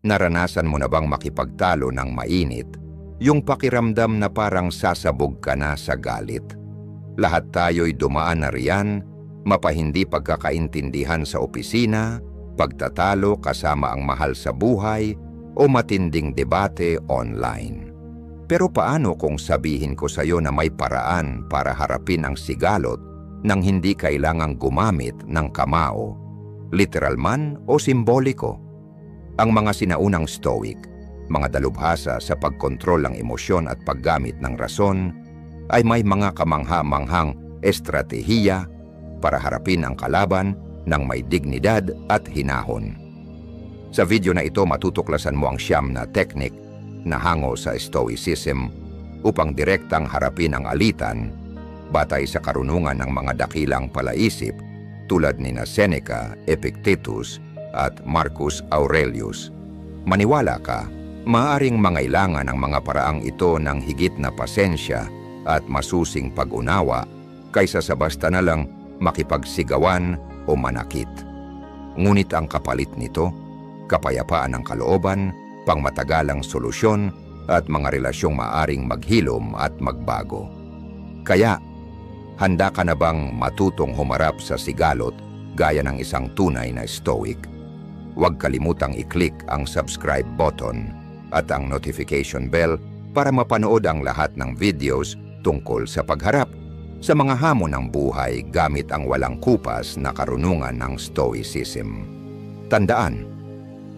Naranasan mo na bang makipagtalo ng mainit? Yung pakiramdam na parang sasabog ka na sa galit. Lahat tayo'y dumaan na riyan, mapahindi pagkakaintindihan sa opisina, pagtatalo kasama ang mahal sa buhay, o matinding debate online. Pero paano kung sabihin ko sa iyo na may paraan para harapin ang sigalot nang hindi kailangang gumamit ng kamao, literal man o simboliko? Ang mga sinaunang Stoic, mga dalubhasa sa pagkontrol ng emosyon at paggamit ng rason, ay may mga kamangha-manghang estratehiya para harapin ang kalaban ng may dignidad at hinahon. Sa video na ito matutuklasan mo ang 9 na teknik na hango sa Stoicism upang direktang harapin ang alitan batay sa karunungan ng mga dakilang palaisip tulad ni Seneca, Epictetus at Marcus Aurelius. Maniwala ka, maaaring mangailangan ang mga paraang ito ng higit na pasensya at masusing pag-unawa kaysa sa basta na lang makipagsigawan o manakit. Ngunit ang kapalit nito, kapayapaan ng kalooban, pangmatagalang solusyon at mga relasyong maaring maghilom at magbago. Kaya, handa ka na bang matutong humarap sa sigalot gaya ng isang tunay na Stoic? Huwag kalimutang i-click ang subscribe button at ang notification bell para mapanood ang lahat ng videos tungkol sa pagharap sa mga hamon ng buhay gamit ang walang kupas na karunungan ng Stoicism. Tandaan,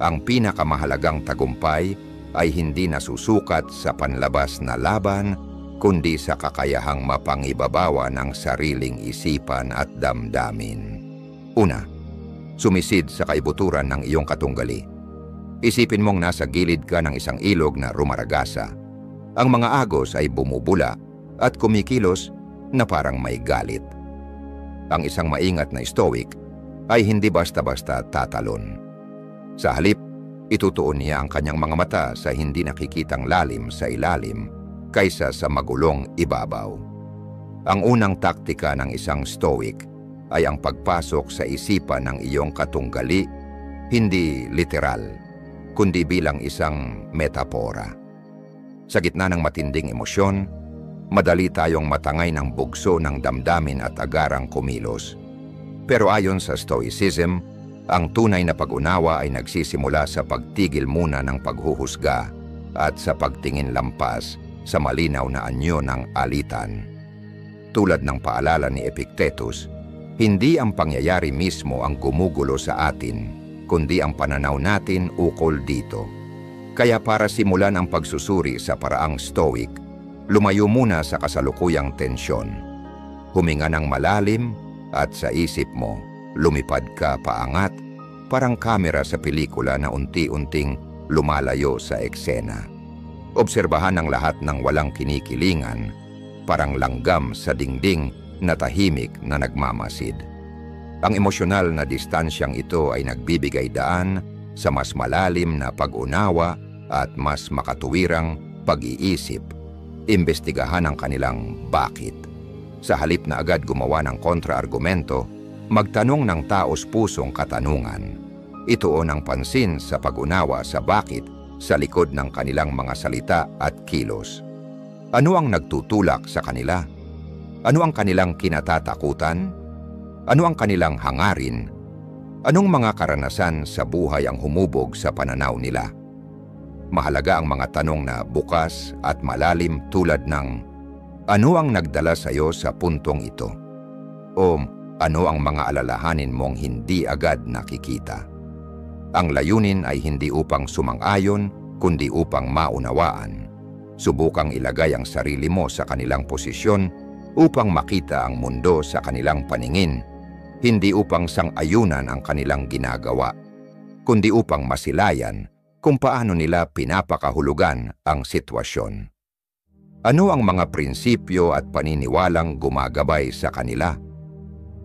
ang pinakamahalagang tagumpay ay hindi nasusukat sa panlabas na laban, kundi sa kakayahang mapangibabawa ng sariling isipan at damdamin. Una, sumisid sa kaibuturan ng iyong katunggali. Isipin mong nasa gilid ka ng isang ilog na rumaragasa. Ang mga agos ay bumubula at kumikilos na parang may galit. Ang isang maingat na Stoic ay hindi basta-basta tatalon. Sa halip, itutuon niya ang kanyang mga mata sa hindi nakikitang lalim sa ilalim kaysa sa magulong ibabaw. Ang unang taktika ng isang Stoic ay ang pagpasok sa isipan ng iyong katunggali, hindi literal, kundi bilang isang metapora. Sa gitna ng matinding emosyon, madali tayong matangay ng bugso ng damdamin at agarang kumilos. Pero ayon sa Stoicism, ang tunay na pag-unawa ay nagsisimula sa pagtigil muna ng paghuhusga at sa pagtingin lampas sa malinaw na anyo ng alitan. Tulad ng paalala ni Epictetus, hindi ang pangyayari mismo ang gumugulo sa atin, kundi ang pananaw natin ukol dito. Kaya para simulan ang pagsusuri sa paraang Stoic, lumayo muna sa kasalukuyang tensyon. Huminga ng malalim at sa isip mo, lumipad ka paangat, parang kamera sa pelikula na unti-unting lumalayo sa eksena. Obserbahan ang lahat ng walang kinikilingan, parang langgam sa dingding na tahimik na nagmamasid. Ang emosyonal na distansyang ito ay nagbibigay daan sa mas malalim na pag-unawa at mas makatuwirang pag-iisip. Imbestigahan ang kanilang bakit. Sa halip na agad gumawa ng kontra-argumento, magtanong ng taos-pusong katanungan. Ituon ang pansin sa pag-unawa sa bakit sa likod ng kanilang mga salita at kilos. Ano ang nagtutulak sa kanila? Ano ang kanilang kinatatakutan? Ano ang kanilang hangarin? Anong mga karanasan sa buhay ang humubog sa pananaw nila? Mahalaga ang mga tanong na bukas at malalim tulad ng, ano ang nagdala sa iyo sa puntong ito? O ano ang mga alalahanin mong hindi agad nakikita? Ang layunin ay hindi upang sumang-ayon, kundi upang maunawaan. Subukang ilagay ang sarili mo sa kanilang posisyon upang makita ang mundo sa kanilang paningin, hindi upang sang-ayunan ang kanilang ginagawa, kundi upang masilayan kung paano nila pinapakahulugan ang sitwasyon. Ano ang mga prinsipyo at paniniwalang gumagabay sa kanila?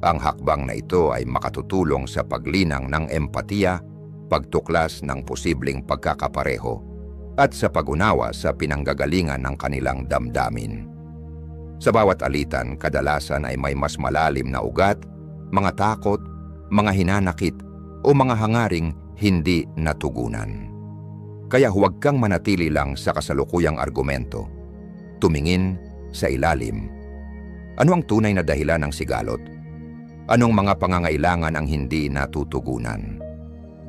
Ang hakbang na ito ay makatutulong sa paglinang ng empatiya, pagtuklas ng posibleng pagkakapareho, at sa pag-unawa sa pinanggagalingan ng kanilang damdamin. Sa bawat alitan, kadalasan ay may mas malalim na ugat, mga takot, mga hinanakit, o mga hangaring hindi natugunan. Kaya huwag kang manatili lang sa kasalukuyang argumento. Tumingin sa ilalim. Ano ang tunay na dahilan ng sigalot? Anong mga pangangailangan ang hindi natutugunan?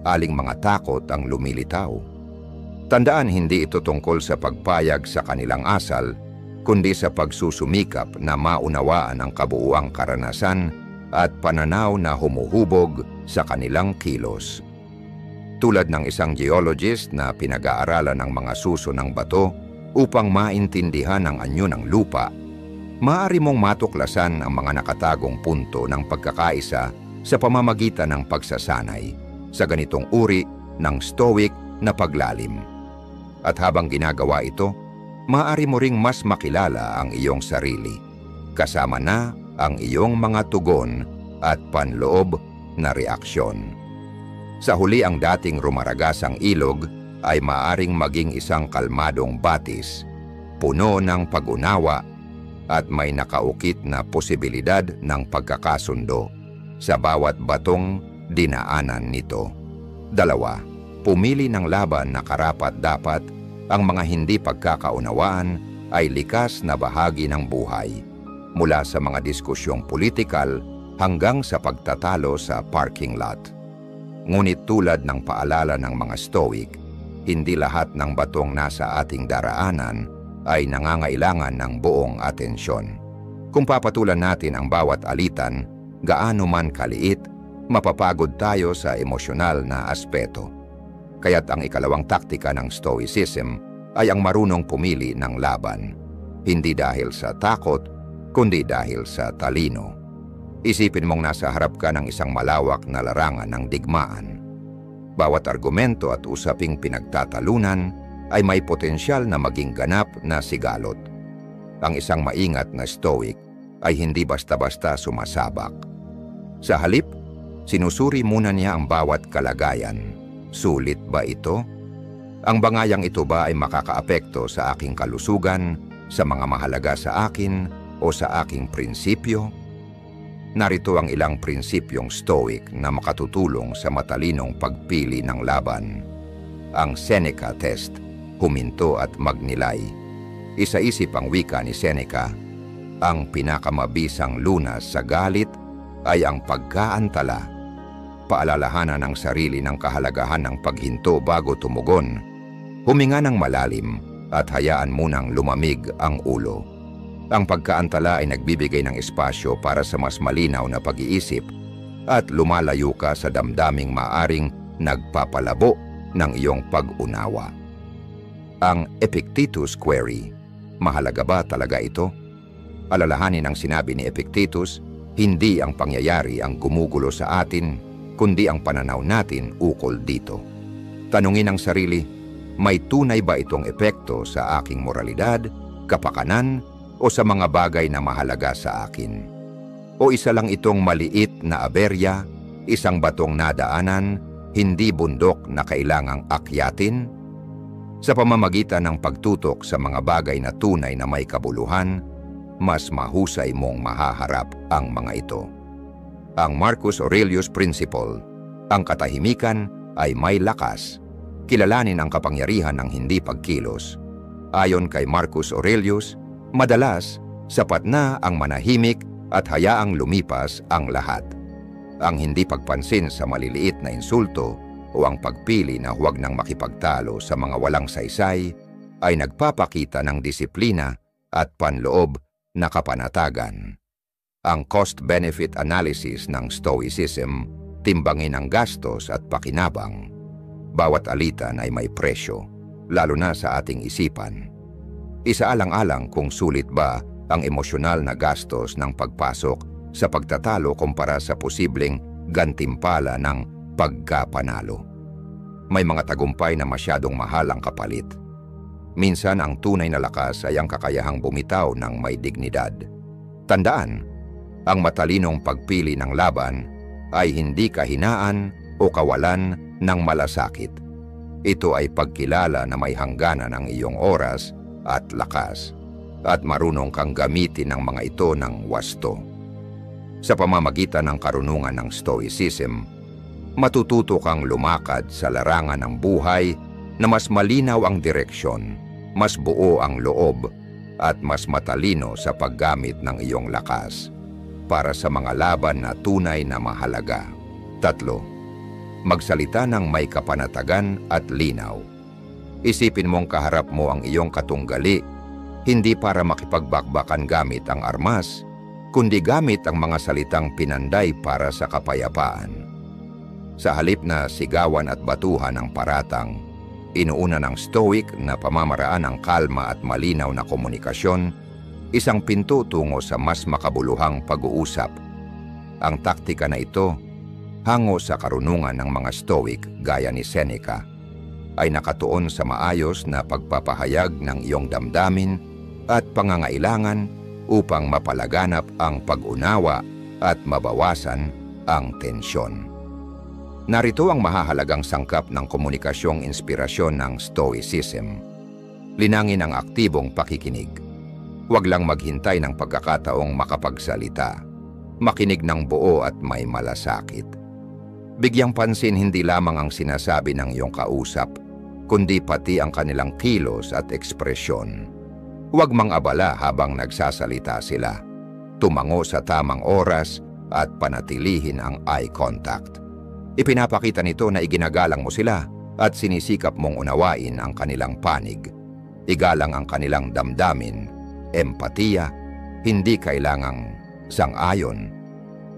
Aling mga takot ang lumilitaw? Tandaan, hindi ito tungkol sa pagpayag sa kanilang asal, kundi sa pagsusumikap na maunawaan ang kabuuang karanasan at pananaw na humuhubog sa kanilang kilos. Tulad ng isang geologist na pinag-aaralan ng mga suso ng bato upang maintindihan ang anyo ng lupa, maaari mong matuklasan ang mga nakatagong punto ng pagkakaisa sa pamamagitan ng pagsasanay sa ganitong uri ng stoic na paglalim. At habang ginagawa ito, maaari mo ring mas makilala ang iyong sarili, kasama na ang iyong mga tugon at panloob na reaksyon. Sa huli, ang dating rumaragasang ilog ay maaring maging isang kalmadong batis, puno ng pag-unawa at may nakaukit na posibilidad ng pagkakasundo sa bawat batong dinaanan nito. 2. Pumili ng laban na karapat-dapat. Ang mga hindi pagkakaunawaan ay likas na bahagi ng buhay, mula sa mga diskusyong politikal hanggang sa pagtatalo sa parking lot. Ngunit tulad ng paalala ng mga Stoic, hindi lahat ng batong nasa ating daraanan ay nangangailangan ng buong atensyon. Kung papatulan natin ang bawat alitan, gaano man kaliit, mapapagod tayo sa emosyonal na aspeto. Kaya't ang ikalawang taktika ng Stoicism ay ang marunong pumili ng laban, hindi dahil sa takot, kundi dahil sa talino. Isipin mong nasa harap ka ng isang malawak na larangan ng digmaan. Bawat argumento at usaping pinagtatalunan ay may potensyal na maging ganap na sigalot. Ang isang maingat na Stoic ay hindi basta-basta sumasabak. Sa halip, sinusuri muna niya ang bawat kalagayan. Sulit ba ito? Ang bangayang ito ba ay makakaapekto sa aking kalusugan, sa mga mahalaga sa akin, o sa aking prinsipyo? Narito ang ilang prinsipyong Stoic na makatutulong sa matalinong pagpili ng laban. Ang Seneca Test, huminto at magnilay. Isa-isip ang wika ni Seneca, ang pinakamabisang lunas sa galit ay ang pagkaantala. Paalalahanan ang sarili ng kahalagahan ng paghinto bago tumugon. Huminga ng malalim at hayaan munang lumamig ang ulo. Ang pagkaantala ay nagbibigay ng espasyo para sa mas malinaw na pag-iisip at lumalayo ka sa damdaming maaring nagpapalabo ng iyong pag-unawa. Ang Epictetus Query, mahalaga ba talaga ito? Alalahanin ang sinabi ni Epictetus, hindi ang pangyayari ang gumugulo sa atin, kundi ang pananaw natin ukol dito. Tanungin ang sarili, may tunay ba itong epekto sa aking moralidad, kapakanan, o sa mga bagay na mahalaga sa akin? O isa lang itong maliit na aberya, isang batong nadaanan, hindi bundok na kailangang akyatin? Sa pamamagitan ng pagtutok sa mga bagay na tunay na may kabuluhan, mas mahusay mong mahaharap ang mga ito. Ang Marcus Aurelius Principle, ang katahimikan ay may lakas. Kilalanin ang kapangyarihan ng hindi pagkilos. Ayon kay Marcus Aurelius, madalas, sapat na ang manahimik at hayaang lumipas ang lahat. Ang hindi pagpansin sa maliliit na insulto o ang pagpili na huwag nang makipagtalo sa mga walang saysay ay nagpapakita ng disiplina at panloob na kapanatagan. Ang cost-benefit analysis ng Stoicism, timbangin ang gastos at pakinabang. Bawat alitan ay may presyo, lalo na sa ating isipan. Isaalang-alang kung sulit ba ang emosyonal na gastos ng pagpasok sa pagtatalo kumpara sa posibleng gantimpala ng pagkapanalo. May mga tagumpay na masyadong mahal ang kapalit. Minsan ang tunay na lakas ay ang kakayahang bumitaw ng may dignidad. Tandaan, ang matalinong pagpili ng laban ay hindi kahinaan o kawalan ng malasakit. Ito ay pagkilala na may hangganan ang iyong oras at lakas, at marunong kang gamitin ang mga ito ng wasto. Sa pamamagitan ng karunungan ng Stoicism, matututo kang lumakad sa larangan ng buhay na mas malinaw ang direksyon, mas buo ang loob, at mas matalino sa paggamit ng iyong lakas para sa mga laban na tunay na mahalaga. 3. Magsalita ng may kapanatagan at linaw. Isipin mong kaharap mo ang iyong katunggali, hindi para makipagbakbakan gamit ang armas, kundi gamit ang mga salitang pinanday para sa kapayapaan. Sa halip na sigawan at batuhan ang paratang, inuuna ng Stoic na pamamaraan ng kalma at malinaw na komunikasyon, isang pinto tungo sa mas makabuluhang pag-uusap. Ang taktika na ito, hango sa karunungan ng mga Stoic gaya ni Seneca, ay nakatuon sa maayos na pagpapahayag ng iyong damdamin at pangangailangan upang mapalaganap ang pag-unawa at mabawasan ang tensyon. Narito ang mahahalagang sangkap ng komunikasyong inspirasyon ng Stoicism. Linangin ang aktibong pakikinig. Huwag lang maghintay ng pagkakataong makapagsalita. Makinig ng buo at may malasakit. Bigyang pansin hindi lamang ang sinasabi ng iyong kausap, kundi pati ang kanilang kilos at ekspresyon. Huwag mang-abala habang nagsasalita sila. Tumango sa tamang oras at panatilihin ang eye contact. Ipinapakita nito na iginagalang mo sila at sinisikap mong unawain ang kanilang panig. Igalang ang kanilang damdamin, empatiya, hindi kailangang sang-ayon.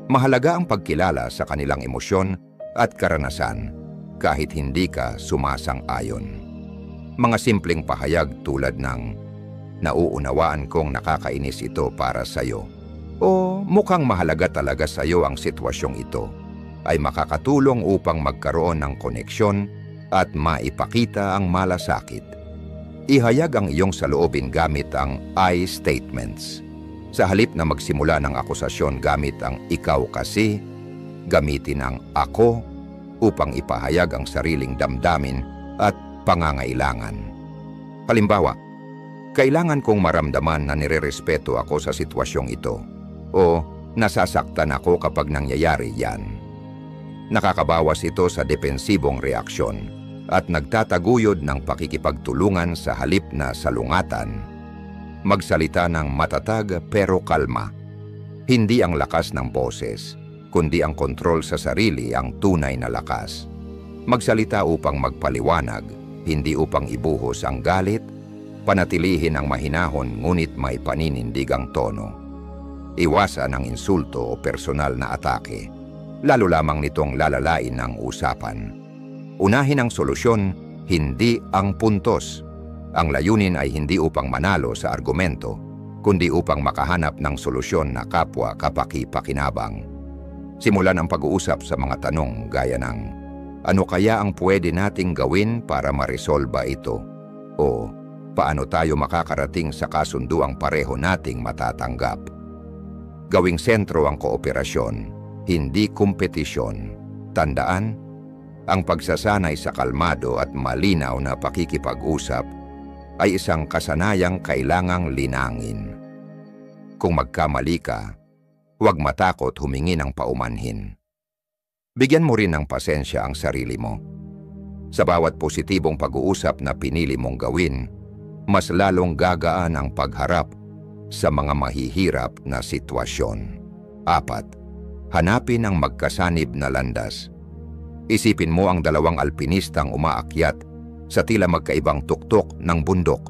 Mahalaga ang pagkilala sa kanilang emosyon at karanasan kahit hindi ka sumasang-ayon. Mga simpleng pahayag tulad ng, "Nauunawaan kong nakakainis ito para sa'yo," o "Mukhang mahalaga talaga sa'yo ang sitwasyong ito," ay makakatulong upang magkaroon ng koneksyon at maipakita ang malasakit. Ihayag ang iyong saloobin gamit ang I statements. Sa halip na magsimula ng akusasyon gamit ang ikaw kasi, gamitin ang ako upang ipahayag ang sariling damdamin at pangangailangan. Halimbawa, "Kailangan kong maramdaman na nirerespeto ako sa sitwasyong ito," o "Nasasaktan ako kapag nangyayari yan." Nakakabawas ito sa depensibong reaksyon at nagtataguyod ng pakikipagtulungan sa halip na salungatan. Magsalita ng matatag pero kalma. Hindi ang lakas ng boses, kundi ang kontrol sa sarili ang tunay na lakas. Magsalita upang magpaliwanag, hindi upang ibuhos ang galit. Panatilihin ang mahinahon ngunit may paninindigang tono. Iwasan ang insulto o personal na atake. Lalo lamang nitong lalalain ang usapan. Unahin ang solusyon, hindi ang puntos. Ang layunin ay hindi upang manalo sa argumento, kundi upang makahanap ng solusyon na kapwa kapaki-pakinabang. Simulan ang pag-uusap sa mga tanong gaya ng, "Ano kaya ang pwede nating gawin para maresolba ito?" O "Paano tayo makakarating sa kasunduang pareho nating matatanggap?" Gawing sentro ang kooperasyon, hindi kompetisyon. Tandaan, ang pagsasanay sa kalmado at malinaw na pakikipag-usap ay isang kasanayang kailangang linangin. Kung magkamali ka, huwag matakot humingi ng paumanhin. Bigyan mo rin ng pasensya ang sarili mo. Sa bawat positibong pag-uusap na pinili mong gawin, mas lalong gagaan ang pagharap sa mga mahihirap na sitwasyon. 4. Hanapin ang magkasanib na landas. Isipin mo ang dalawang alpinistang umaakyat sa tila magkaibang tuktok ng bundok.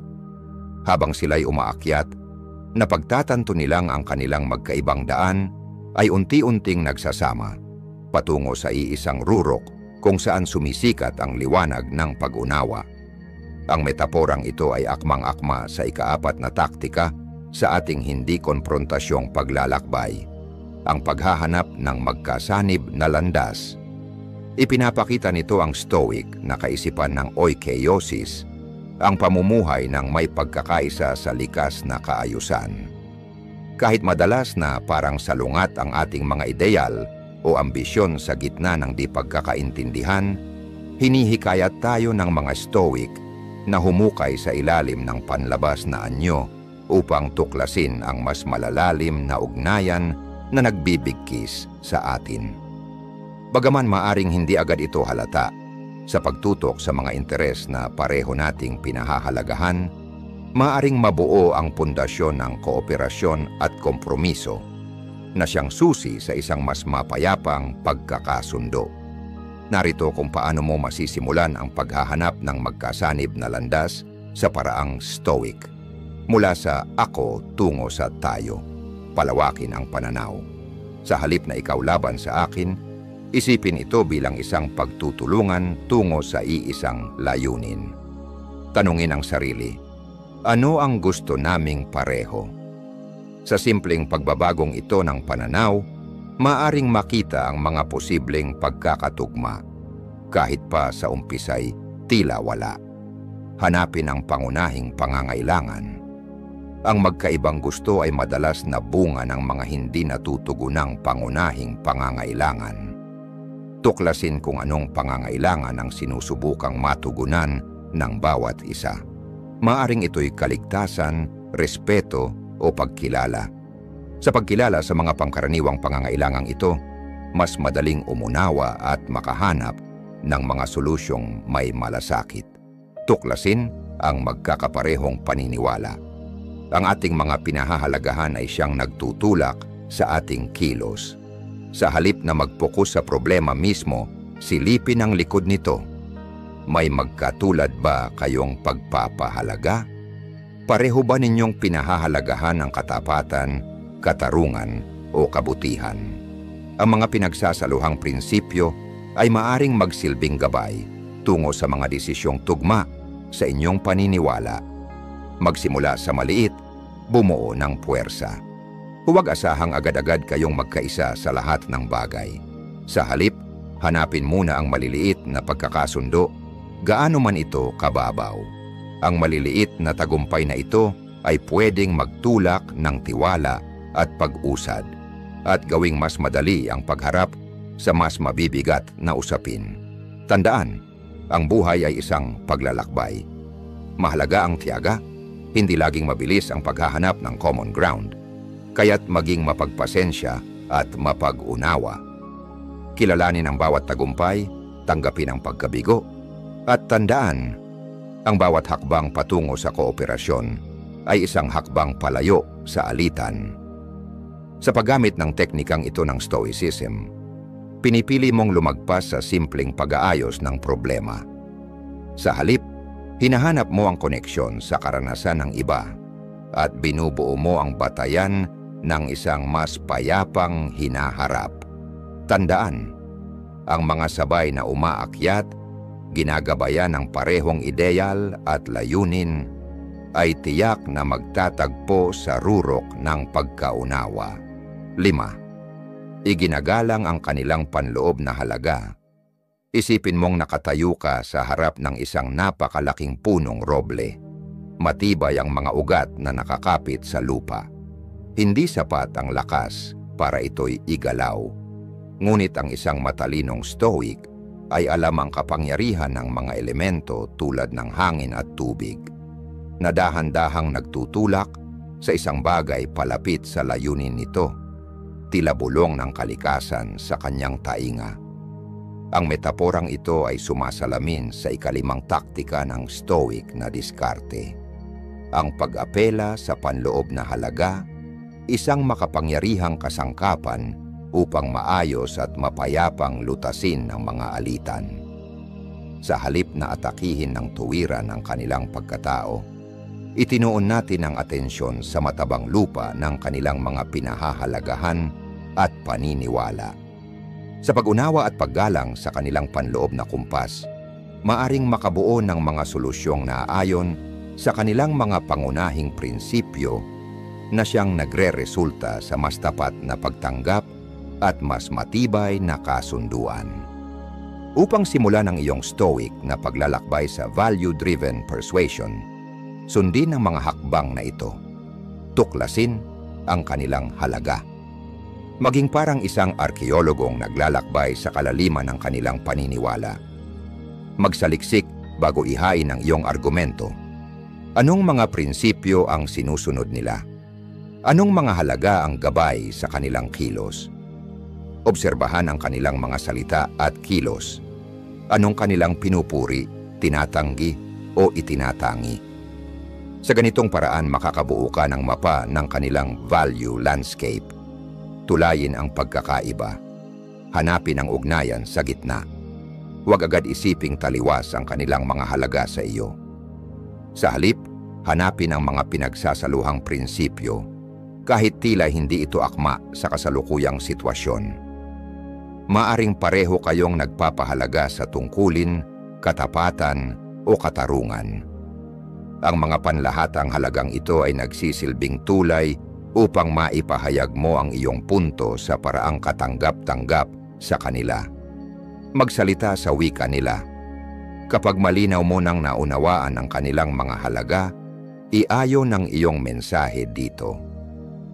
Habang sila'y umaakyat, napagtatanto nilang ang kanilang magkaibang daan ay unti-unting nagsasama, patungo sa iisang rurok kung saan sumisikat ang liwanag ng pag-unawa. Ang metaporang ito ay akmang-akma sa ika-4 na taktika sa ating hindi konfrontasyong paglalakbay, ang paghahanap ng magkasanib na landas. Ipinapakita nito ang Stoic na kaisipan ng oikeiosis, ang pamumuhay ng may pagkakaisa sa likas na kaayusan. Kahit madalas na parang salungat ang ating mga ideal o ambisyon sa gitna ng di pagkakaintindihan, hinihikayat tayo ng mga Stoic na humukay sa ilalim ng panlabas na anyo upang tuklasin ang mas malalalim na ugnayan na nagbibigkis sa atin. Bagaman maaring hindi agad ito halata, Sa pagtutok sa mga interes na pareho nating pinahahalagahan, maaring mabuo ang pundasyon ng kooperasyon at kompromiso na siyang susi sa isang mas mapayapang pagkakasundo. Narito kung paano mo masisimulan ang paghahanap ng magkasanib na landas sa paraang Stoic. Mula sa ako tungo sa tayo, palawakin ang pananaw. Sa halip na ikaw laban sa akin, isipin ito bilang isang pagtutulungan tungo sa iisang layunin. Tanungin ang sarili, ano ang gusto naming pareho? Sa simpleng pagbabagong ito ng pananaw, maaring makita ang mga posibleng pagkakatugma. Kahit pa sa umpisay, tila wala. Hanapin ang pangunahing pangangailangan. Ang magkaibang gusto ay madalas na bunga ng mga hindi natutugunang pangunahing pangangailangan. Tuklasin kung anong pangangailangan ang sinusubukang matugunan ng bawat isa. Maaring ito'y kaligtasan, respeto, o pagkilala. Sa pagkilala sa mga pangkaraniwang pangangailangang ito, mas madaling umunawa at makahanap ng mga solusyong may malasakit. Tuklasin ang magkakaparehong paniniwala. Ang ating mga pinahahalagahan ay siyang nagtutulak sa ating kilos. Sa halip na mag-focus sa problema mismo, silipin ang likod nito. May magkatulad ba kayong pagpapahalaga? Pareho ba ninyong pinahahalagahan ang katapatan, katarungan o kabutihan? Ang mga pinagsasaluhang prinsipyo ay maaring magsilbing gabay tungo sa mga desisyong tugma sa inyong paniniwala. Magsimula sa maliit, bumuo ng puwersa. Huwag asahang agad-agad kayong magkaisa sa lahat ng bagay. Sa halip, hanapin muna ang maliliit na pagkakasundo, gaano man ito kababaw. Ang maliliit na tagumpay na ito ay pwedeng magtulak ng tiwala at pag-usad at gawing mas madali ang pagharap sa mas mabibigat na usapin. Tandaan, ang buhay ay isang paglalakbay. Mahalaga ang tiyaga, hindi laging mabilis ang paghahanap ng common ground, kaya't maging mapagpasensya at mapag-unawa. Kilalanin ang bawat tagumpay, tanggapin ang pagkabigo, at tandaan, ang bawat hakbang patungo sa kooperasyon ay isang hakbang palayo sa alitan. Sa paggamit ng teknikang ito ng Stoicism, pinipili mong lumagpas sa simpleng pag-aayos ng problema. Sa halip, hinahanap mo ang koneksyon sa karanasan ng iba at binubuo mo ang batayan ng isang mas payapang hinaharap. Tandaan, ang mga sabay na umaakyat, ginagabayan ng parehong ideal at layunin, ay tiyak na magtatagpo sa rurok ng pagkaunawa. 5. Iginagalang ang kanilang panloob na halaga. Isipin mong nakatayo ka sa harap ng isang napakalaking punong roble. Matibay ang mga ugat na nakakapit sa lupa. Hindi sapat ang lakas para ito'y igalaw. Ngunit ang isang matalinong Stoic ay alam ang kapangyarihan ng mga elemento tulad ng hangin at tubig, na dahan-dahang nagtutulak sa isang bagay palapit sa layunin nito, tila bulong ng kalikasan sa kanyang tainga. Ang metaporang ito ay sumasalamin sa ikalimang taktika ng Stoic na diskarte. Ang pag-apela sa panloob na halaga, isang makapangyarihang kasangkapan upang maayos at mapayapang lutasin ang mga alitan. Sa halip na atakihin ng tuwiran ang kanilang pagkatao, itinuon natin ang atensyon sa matabang lupa ng kanilang mga pinahahalagahan at paniniwala. Sa pag-unawa at paggalang sa kanilang panloob na kumpas, maaring makabuo ng mga solusyong naaayon sa kanilang mga pangunahing prinsipyo na siyang nagre-resulta sa mas tapat na pagtanggap at mas matibay na kasunduan. Upang simulan ang iyong Stoic na paglalakbay sa value-driven persuasion, sundin ang mga hakbang na ito. Tuklasin ang kanilang halaga. Maging parang isang arkeologong naglalakbay sa kalaliman ng kanilang paniniwala. Magsaliksik bago ihain ang iyong argumento. Anong mga prinsipyo ang sinusunod nila? Anong mga halaga ang gabay sa kanilang kilos? Obserbahan ang kanilang mga salita at kilos. Anong kanilang pinupuri, tinatanggi, o itinatangi? Sa ganitong paraan makakabuo ka ng mapa ng kanilang value landscape. Tulayin ang pagkakaiba. Hanapin ang ugnayan sa gitna. Huwag agad isiping taliwas ang kanilang mga halaga sa iyo. Sa halip, hanapin ang mga pinagsasaluhang prinsipyo, kahit tila hindi ito akma sa kasalukuyang sitwasyon. Maaring pareho kayong nagpapahalaga sa tungkulin, katapatan, o katarungan. Ang mga panlahatang halagang ito ay nagsisilbing tulay upang maipahayag mo ang iyong punto sa paraang katanggap-tanggap sa kanila. Magsalita sa wika nila. Kapag malinaw mo nang naunawaan ang kanilang mga halaga, iayo ng iyong mensahe dito.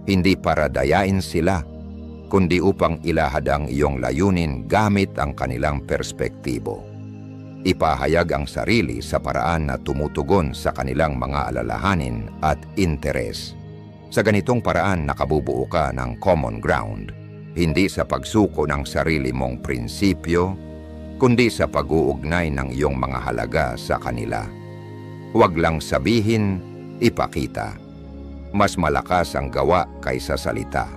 Hindi para dayain sila, kundi upang ilahad ang iyong layunin gamit ang kanilang perspektibo. Ipahayag ang sarili sa paraan na tumutugon sa kanilang mga alalahanin at interes. Sa ganitong paraan nakabubuo ka ng common ground, hindi sa pagsuko ng sarili mong prinsipyo, kundi sa pag-uugnay ng iyong mga halaga sa kanila. Huwag lang sabihin, ipakita. Mas malakas ang gawa kaysa salita.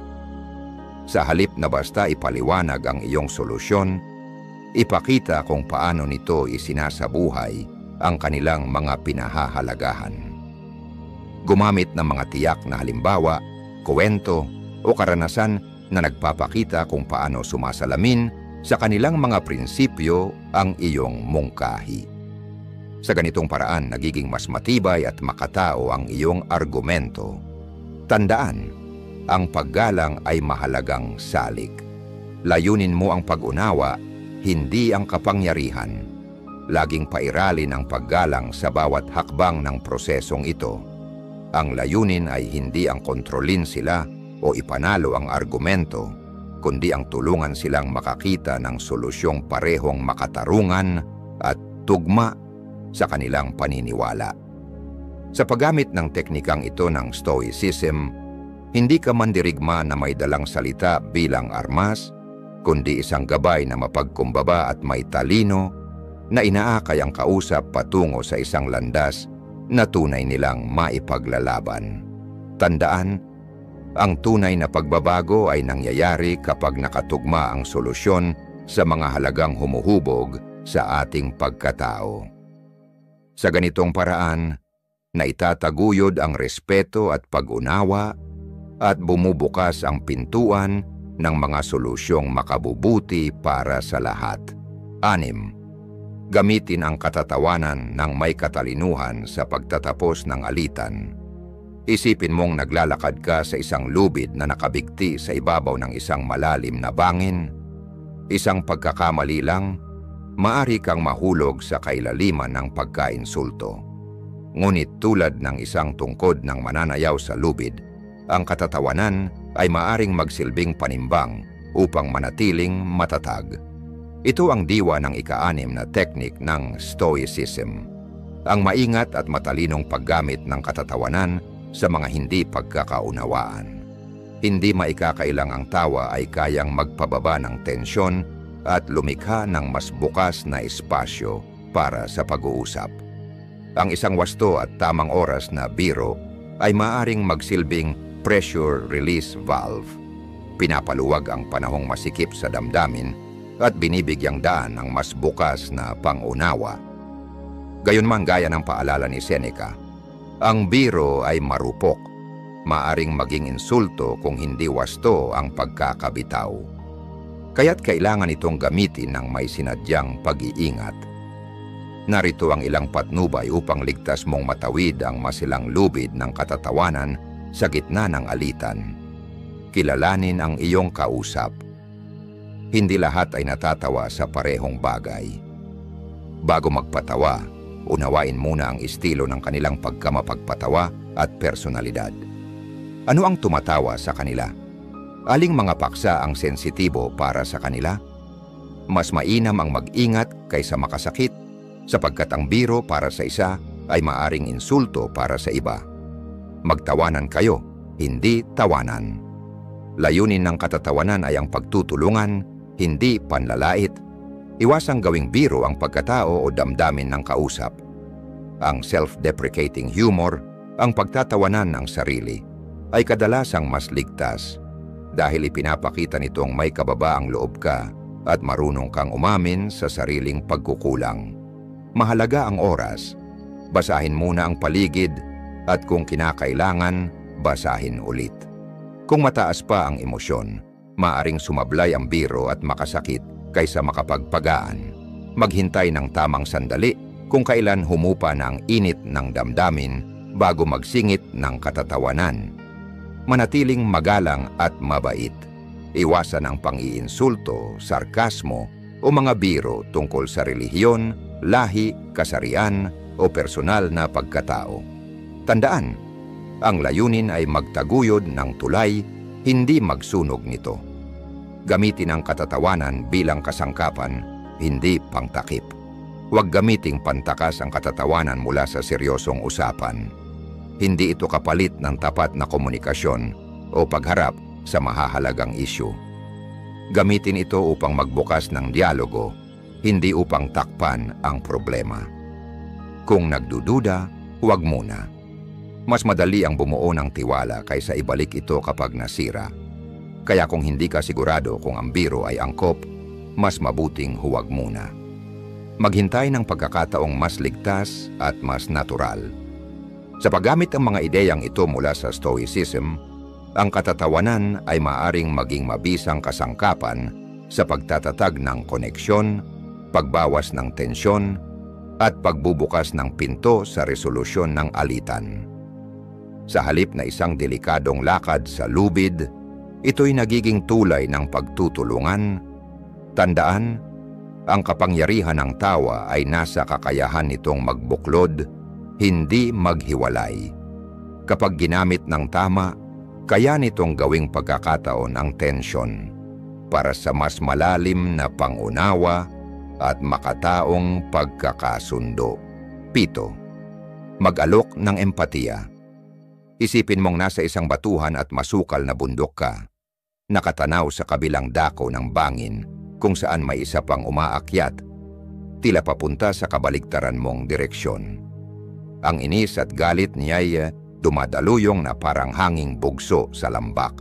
Sa halip na basta ipaliwanag ang iyong solusyon, ipakita kung paano nito isinasabuhay ang kanilang mga pinahahalagahan. Gumamit ng mga tiyak na halimbawa, kuwento o karanasan na nagpapakita kung paano sumasalamin sa kanilang mga prinsipyo ang iyong mungkahi. Sa ganitong paraan, nagiging mas matibay at makatao ang iyong argumento. Tandaan, ang paggalang ay mahalagang salik. Layunin mo ang pag-unawa, hindi ang kapangyarihan. Laging pairalin ang paggalang sa bawat hakbang ng prosesong ito. Ang layunin ay hindi ang kontrolin sila o ipanalo ang argumento, kundi ang tulungan silang makakita ng solusyong parehong makatarungan at tugma sa kanilang paniniwala. Sa paggamit ng teknikang ito ng Stoicism, hindi ka mandirigma na may dalang salita bilang armas, kundi isang gabay na mapagkumbaba at may talino na inaakay ang kausap patungo sa isang landas na tunay nilang maipaglalaban. Tandaan, ang tunay na pagbabago ay nangyayari kapag nakatugma ang solusyon sa mga halagang humuhubog sa ating pagkatao. Sa ganitong paraan, naitataguyod ang respeto at pag-unawa at bumubukas ang pintuan ng mga solusyong makabubuti para sa lahat. 6. Gamitin ang katatawanan ng may katalinuhan sa pagtatapos ng alitan. Isipin mong naglalakad ka sa isang lubid na nakabigti sa ibabaw ng isang malalim na bangin. Isang pagkakamali lang, maari kang mahulog sa kailaliman ng pagkainsulto. Ngunit tulad ng isang tungkod ng mananayaw sa lubid, ang katatawanan ay maaring magsilbing panimbang upang manatiling matatag. Ito ang diwa ng ika-6 na teknik ng Stoicism. Ang maingat at matalinong paggamit ng katatawanan sa mga hindi pagkakaunawaan. Hindi maikakailang ang tawa ay kayang magpababa ng tensyon at lumikha ng mas bukas na espasyo para sa pag-uusap. Ang isang wasto at tamang oras na biro ay maaring magsilbing pressure release valve. Pinapaluwag ang panahong masikip sa damdamin at binibigyang daan ng mas bukas na pangunawa. Gayunman, gaya ng paalala ni Seneca, ang biro ay marupok, maaring maging insulto kung hindi wasto ang pagkakabitaw. Kaya't kailangan itong gamitin ng may sinadyang pag-iingat. Narito ang ilang patnubay upang ligtas mong matawid ang masilang lubid ng katatawanan sa gitna ng alitan. Kilalanin ang iyong kausap. Hindi lahat ay natatawa sa parehong bagay. Bago magpatawa, unawain muna ang estilo ng kanilang pagkamapagpatawa at personalidad. Ano ang tumatawa sa kanila? Aling mga paksa ang sensitibo para sa kanila? Mas mainam ang mag-ingat kaysa makasakit, sapagkat ang biro para sa isa ay maaring insulto para sa iba. Magtawanan kayo, hindi tawanan. Layunin ng katatawanan ay ang pagtutulungan, hindi panlalait. Iwasang gawing biro ang pagkatao o damdamin ng kausap. Ang self-deprecating humor, ang pagtatawanan ng sarili, ay kadalasang mas ligtas dahil ipinapakita nitong may kababaang loob ka at marunong kang umamin sa sariling pagkukulang. Mahalaga ang oras. Basahin muna ang paligid at kung kinakailangan, basahin ulit. Kung mataas pa ang emosyon, maaring sumablay ang biro at makasakit kaysa makapagpagaan. Maghintay ng tamang sandali kung kailan humupa na ang init ng damdamin bago magsingit ng katatawanan. Manatiling magalang at mabait. Iwasan ang pang-iinsulto, sarkasmo o mga biro tungkol sa relihiyon, lahi, kasarian o personal na pagkatao. Tandaan, ang layunin ay magtaguyod ng tulay, hindi magsunog nito. Gamitin ang katatawanan bilang kasangkapan, hindi pangtakip. Huwag gamiting pantakas ang katatawanan mula sa seryosong usapan. Hindi ito kapalit ng tapat na komunikasyon o pagharap sa mahahalagang isyu. Gamitin ito upang magbukas ng dialogo, hindi upang takpan ang problema. Kung nagdududa, huwag muna. Mas madali ang bumuo ng tiwala kaysa ibalik ito kapag nasira. Kaya kung hindi ka sigurado kung ang biro ay angkop, mas mabuting huwag muna. Maghintay ng pagkakataong mas ligtas at mas natural. Sa paggamit ng mga ideyang ito mula sa Stoicism, ang katatawanan ay maaring maging mabisang kasangkapan sa pagtatatag ng koneksyon, pagbawas ng tensyon, at pagbubukas ng pinto sa resolusyon ng alitan. Sa halip na isang delikadong lakad sa lubid, ito'y nagiging tulay ng pagtutulungan. Tandaan, ang kapangyarihan ng tawa ay nasa kakayahan nitong magbuklod, hindi maghiwalay. Kapag ginamit ng tama, kaya nitong gawing pagkakataon ang tensyon para sa mas malalim na pangunawa at makataong pagkakasundo. 7. Mag-alok ng empatiya. Isipin mong nasa isang batuhan at masukal na bundok ka. Nakatanaw sa kabilang dako ng bangin kung saan may isa pang umaakyat, tila papunta sa kabaligtaran mong direksyon. Ang inis at galit niya'y dumadaluyong na parang hanging bugso sa lambak.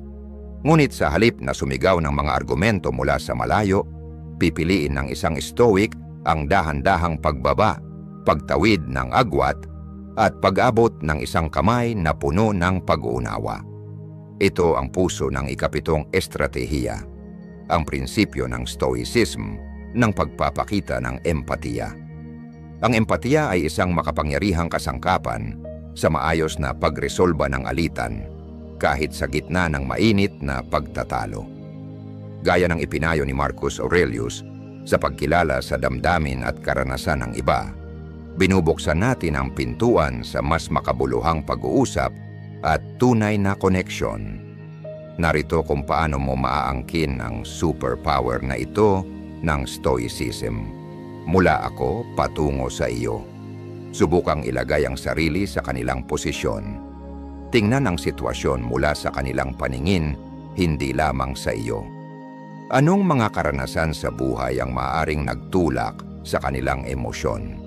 Ngunit sa halip na sumigaw ng mga argumento mula sa malayo, pipiliin ng isang stoic ang dahan-dahang pagbaba, pagtawid ng agwat, at pag-abot ng isang kamay na puno ng pag-uunawa. Ito ang puso ng ikapitong estratehiya, ang prinsipyo ng Stoicism ng pagpapakita ng empatiya. Ang empatiya ay isang makapangyarihang kasangkapan sa maayos na pagresolba ng alitan kahit sa gitna ng mainit na pagtatalo. Gaya ng ipinayo ni Marcus Aurelius sa pagkilala sa damdamin at karanasan ng iba, binubuksan natin ang pintuan sa mas makabuluhang pag-uusap at tunay na koneksyon. Narito kung paano mo maaangkin ang superpower na ito ng Stoicism. Mula ako patungo sa iyo. Subukang ilagay ang sarili sa kanilang posisyon. Tingnan ang sitwasyon mula sa kanilang paningin, hindi lamang sa iyo. Anong mga karanasan sa buhay ang maaaring nagtulak sa kanilang emosyon?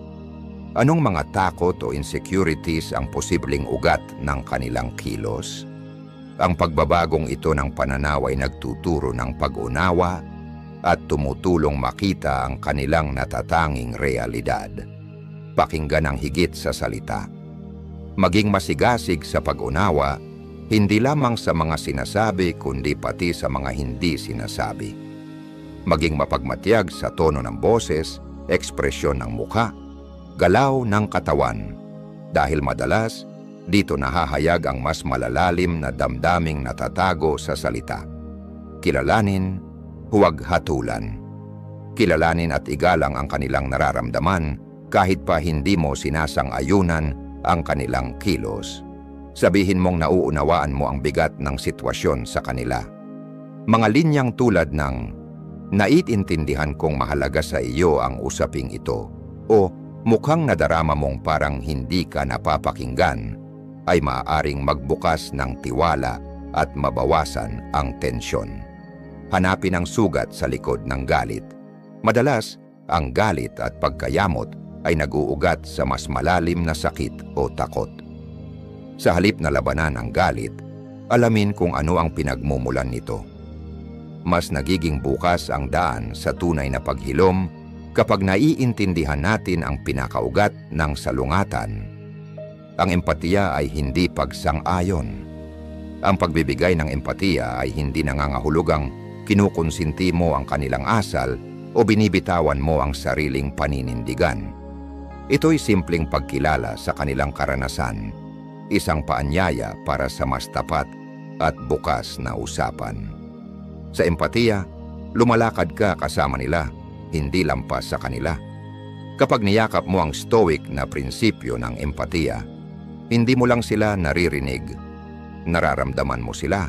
Anong mga takot o insecurities ang posibleng ugat ng kanilang kilos? Ang pagbabagong ito ng pananaw ay nagtuturo ng pag-unawa at tumutulong makita ang kanilang natatanging realidad. Pakinggan ang higit sa salita. Maging masigasig sa pag-unawa, hindi lamang sa mga sinasabi kundi pati sa mga hindi sinasabi. Maging mapagmatyag sa tono ng boses, ekspresyon ng mukha, galaw ng katawan. Dahil madalas, dito nahahayag ang mas malalalim na damdaming natatago sa salita. Kilalanin, huwag hatulan. Kilalanin at igalang ang kanilang nararamdaman kahit pa hindi mo sinasang-ayunan ang kanilang kilos. Sabihin mong nauunawaan mo ang bigat ng sitwasyon sa kanila. Mga linyang tulad ng, naiintindihan kong mahalaga sa iyo ang usaping ito, o mukhang nadarama mong parang hindi ka napapakinggan, ay maaaring magbukas ng tiwala at mabawasan ang tensyon. Hanapin ang sugat sa likod ng galit. Madalas, Ang galit at pagkayamot ay nag-uugat sa mas malalim na sakit o takot. Sa halip na labanan ang galit, alamin kung ano ang pinagmumulan nito. Mas nagiging bukas ang daan sa tunay na paghilom kapag naiintindihan natin ang pinakaugat ng salungatan. Ang empatiya ay hindi pagsang-ayon. Ang pagbibigay ng empatiya ay hindi nangangahulugang kinukonsinti mo ang kanilang asal o binibitawan mo ang sariling paninindigan. Ito'y simpleng pagkilala sa kanilang karanasan, isang paanyaya para sa mas tapat at bukas na usapan. Sa empatiya, lumalakad ka kasama nila, hindi lampas sa kanila. Kapag niyakap mo ang stoic na prinsipyo ng empatiya, hindi mo lang sila naririnig, nararamdaman mo sila.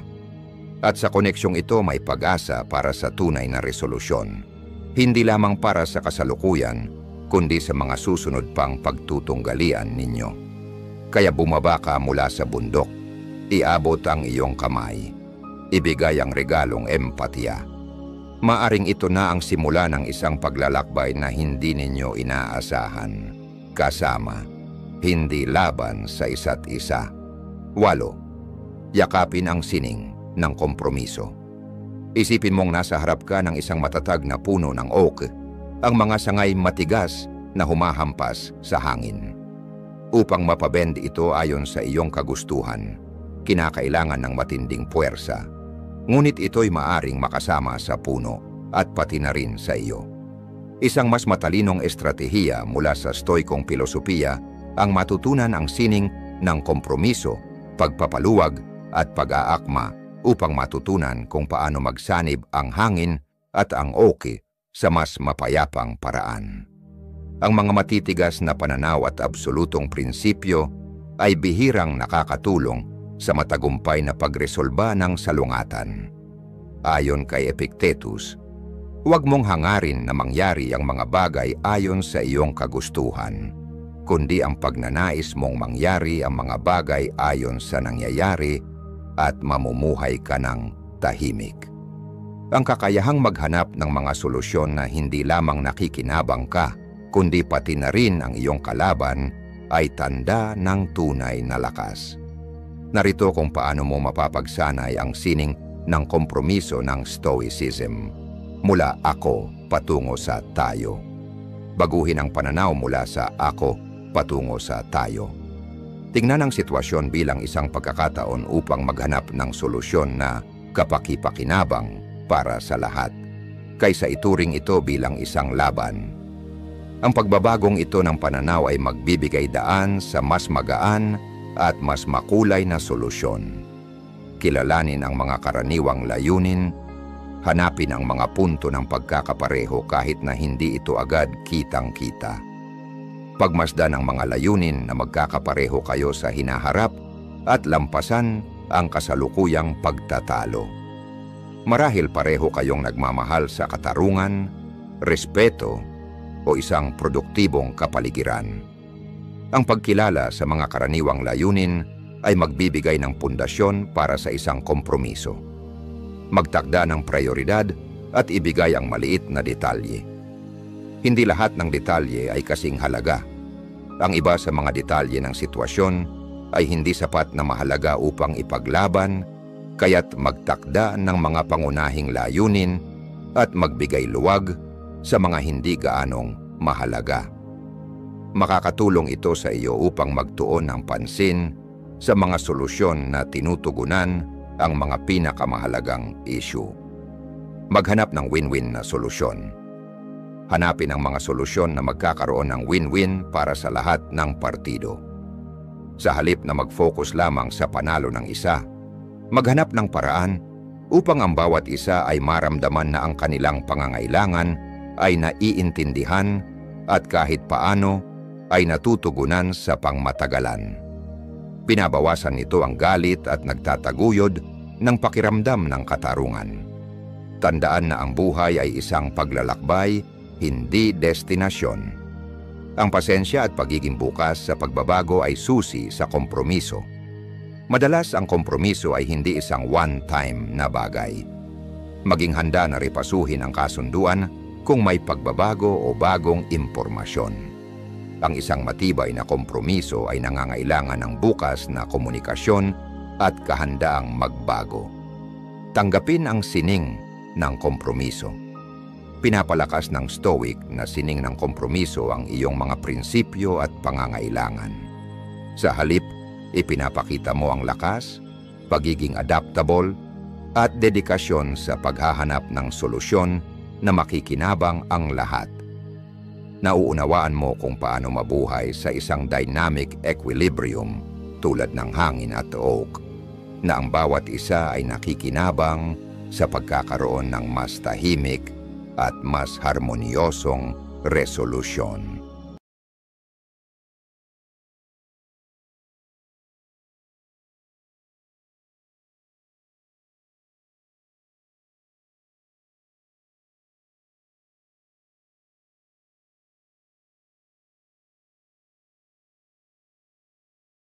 At sa koneksyong ito may pag-asa para sa tunay na resolusyon. Hindi lamang para sa kasalukuyan, kundi sa mga susunod pang pagtutunggalian ninyo. Kaya bumaba ka mula sa bundok, iabot ang iyong kamay, ibigay ang regalong empatiya. Maaring ito na ang simula ng isang paglalakbay na hindi ninyo inaasahan. Kasama, hindi laban sa isa't isa. 8. Yakapin ang sining ng kompromiso. Isipin mong nasa harap ka ng isang matatag na puno ng oak, ang mga sangay matigas na humahampas sa hangin. Upang mapabend ito ayon sa iyong kagustuhan, kinakailangan ng matinding puwersa. Ngunit ito'y maaring makasama sa puno at pati na rin sa iyo. Isang mas matalinong estratehiya mula sa stoikong filosofiya ang matutunan ang sining ng kompromiso, pagpapaluwag at pag-aakma upang matutunan kung paano magsanib ang hangin at ang oke sa mas mapayapang paraan. Ang mga matitigas na pananaw at absolutong prinsipyo ay bihirang nakakatulong sa matagumpay na pagresolba ng salungatan. Ayon kay Epictetus, huwag mong hangarin na mangyari ang mga bagay ayon sa iyong kagustuhan, kundi ang pagnanais mong mangyari ang mga bagay ayon sa nangyayari at mamumuhay ka ng tahimik. Ang kakayahang maghanap ng mga solusyon na hindi lamang nakikinabang ka, kundi pati na rin ang iyong kalaban ay tanda ng tunay na lakas. Narito kung paano mo mapapagsanay ang sining ng kompromiso ng Stoicism. Mula ako patungo sa tayo. Baguhin ang pananaw mula sa ako patungo sa tayo. Tingnan ang sitwasyon bilang isang pagkakataon upang maghanap ng solusyon na kapaki-pakinabang para sa lahat, kaysa ituring ito bilang isang laban. Ang pagbabagong ito ng pananaw ay magbibigay daan sa mas magaan at mas makulay na solusyon. Kilalanin ang mga karaniwang layunin, hanapin ang mga punto ng pagkakapareho kahit na hindi ito agad kitang-kita. Pagmasdan ang mga layunin na magkakapareho kayo sa hinaharap at lampasan ang kasalukuyang pagtatalo. Marahil pareho kayong nagmamahal sa katarungan, respeto, o isang produktibong kapaligiran. Ang pagkilala sa mga karaniwang layunin ay magbibigay ng pundasyon para sa isang kompromiso. Magtakda ng prioridad at ibigay ang maliit na detalye. Hindi lahat ng detalye ay kasing halaga. Ang iba sa mga detalye ng sitwasyon ay hindi sapat na mahalaga upang ipaglaban, kaya't magtakda ng mga pangunahing layunin at magbigay luwag sa mga hindi gaanong mahalaga. Makakatulong ito sa iyo upang magtuon ng pansin sa mga solusyon na tinutugunan ang mga pinakamahalagang issue. Maghanap ng win-win na solusyon. Hanapin ang mga solusyon na magkakaroon ng win-win para sa lahat ng partido. Sa halip na mag-focus lamang sa panalo ng isa, maghanap ng paraan upang ang bawat isa ay maramdaman na ang kanilang pangangailangan ay naiintindihan at kahit paano ay natutugunan sa pangmatagalan. Binabawasan nito ang galit at nagtataguyod ng pakiramdam ng katarungan. Tandaan na ang buhay ay isang paglalakbay, hindi destinasyon. Ang pasensya at pagiging bukas sa pagbabago ay susi sa kompromiso. Madalas ang kompromiso ay hindi isang one-time na bagay. Maging handa na ripasuhin ang kasunduan kung may pagbabago o bagong impormasyon. Ang isang matibay na kompromiso ay nangangailangan ng bukas na komunikasyon at kahandaang magbago. Tanggapin ang sining ng kompromiso. Pinapalakas ng Stoic na sining ng kompromiso ang iyong mga prinsipyo at pangangailangan. Sa halip, ipinapakita mo ang lakas, pagiging adaptable, at dedikasyon sa paghahanap ng solusyon na makikinabang ang lahat. Nauunawaan mo kung paano mabuhay sa isang dynamic equilibrium tulad ng hangin at oak, na ang bawat isa ay nakikinabang sa pagkakaroon ng mas tahimik at mas harmonyosong resolusyon.